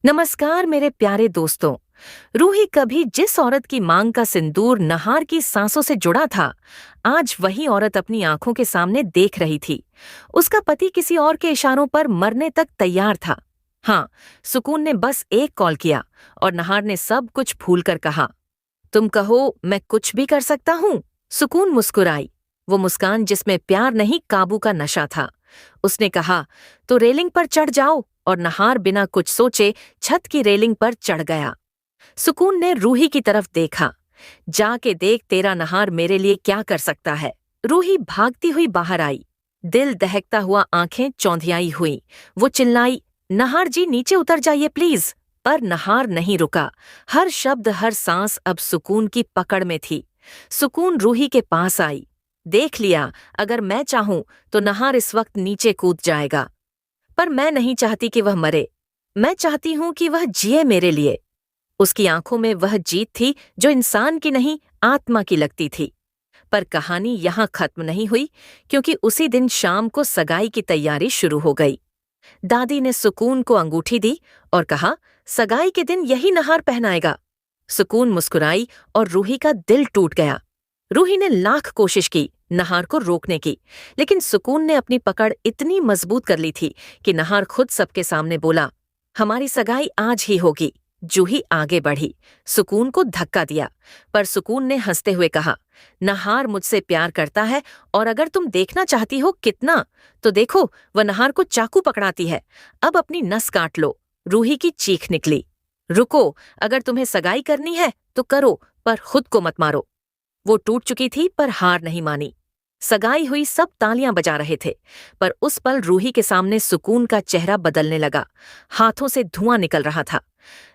नमस्कार मेरे प्यारे दोस्तों। रूही कभी जिस औरत की मांग का सिंदूर नहार की सांसों से जुड़ा था, आज वही औरत अपनी आंखों के सामने देख रही थी। उसका पति किसी और के इशारों पर मरने तक तैयार था। हाँ, सुकून ने बस एक कॉल किया और नहार ने सब कुछ भूलकर कहा, तुम कहो मैं कुछ भी कर सकता हूँ। सुकून मुस्कुराई, वो मुस्कान जिसमें प्यार नहीं काबू का नशा था। उसने कहा, तो रेलिंग पर चढ़ जाओ, और नहार बिना कुछ सोचे छत की रेलिंग पर चढ़ गया। सुकून ने रूही की तरफ देखा। जाके देख तेरा नहार मेरे लिए क्या कर सकता है। रूही भागती हुई बाहर आई, दिल दहकता हुआ, आंखें चौंधियाई हुई। वो चिल्लाई, नहार जी नीचे उतर जाइए प्लीज। पर नहार नहीं रुका। हर शब्द हर सांस अब सुकून की पकड़ में थी। सुकून रूही के पास आई। देख लिया, अगर मैं चाहूं तो नहार इस वक्त नीचे कूद जाएगा। पर मैं नहीं चाहती कि वह मरे। मैं चाहती हूं कि वह जिए मेरे लिए। उसकी आंखों में वह जीत थी जो इंसान की नहीं, आत्मा की लगती थी। पर कहानी यहां खत्म नहीं हुई, क्योंकि उसी दिन शाम को सगाई की तैयारी शुरू हो गई। दादी ने सुकून को अंगूठी दी और कहा, सगाई के दिन यही नहार पहनाएगा। सुकून मुस्कुराई और रूही का दिल टूट गया। रूही ने लाख कोशिश की नहार को रोकने की, लेकिन सुकून ने अपनी पकड़ इतनी मजबूत कर ली थी कि नहार खुद सबके सामने बोला, हमारी सगाई आज ही होगी। जूही आगे बढ़ी, सुकून को धक्का दिया, पर सुकून ने हंसते हुए कहा, नहार मुझसे प्यार करता है, और अगर तुम देखना चाहती हो कितना, तो देखो, वह नहार को चाकू पकड़ाती है। अब अपनी नस काट लो। रूही की चीख निकली, रुको, अगर तुम्हें सगाई करनी है तो करो, पर खुद को मत मारो। वो टूट चुकी थी पर हार नहीं मानी। सगाई हुई, सब तालियां बजा रहे थे, पर उस पल रूही के सामने सुकून का चेहरा बदलने लगा। हाथों से धुआं निकल रहा था।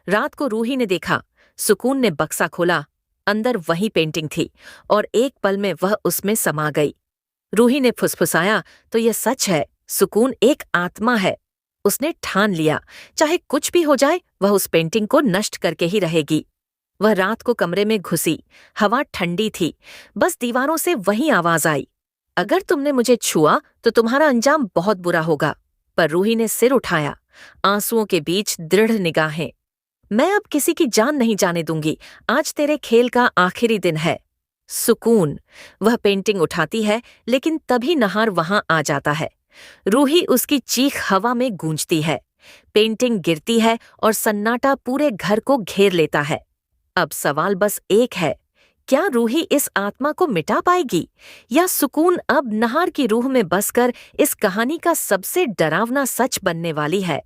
रात को रूही ने देखा, सुकून ने बक्सा खोला, अंदर वही पेंटिंग थी, और एक पल में वह उसमें समा गई। रूही ने फुसफुसाया, तो यह सच है, सुकून एक आत्मा है। उसने ठान लिया, चाहे कुछ भी हो जाए, वह उस पेंटिंग को नष्ट करके ही रहेगी। वह रात को कमरे में घुसी। हवा ठंडी थी, बस दीवारों से वही आवाज आई, अगर तुमने मुझे छुआ तो तुम्हारा अंजाम बहुत बुरा होगा। पर रूही ने सिर उठाया, आंसुओं के बीच दृढ़ निगाहें। मैं अब किसी की जान नहीं जाने दूंगी। आज तेरे खेल का आखिरी दिन है। सुकून। वह पेंटिंग उठाती है, लेकिन तभी नहार वहां आ जाता है। रूही उसकी चीख हवा में गूंजती है। पेंटिंग गिरती है और सन्नाटा पूरे घर को घेर लेता है। अब सवाल बस एक है, क्या रूही इस आत्मा को मिटा पाएगी, या सुकून अब नहार की रूह में बसकर इस कहानी का सबसे डरावना सच बनने वाली है।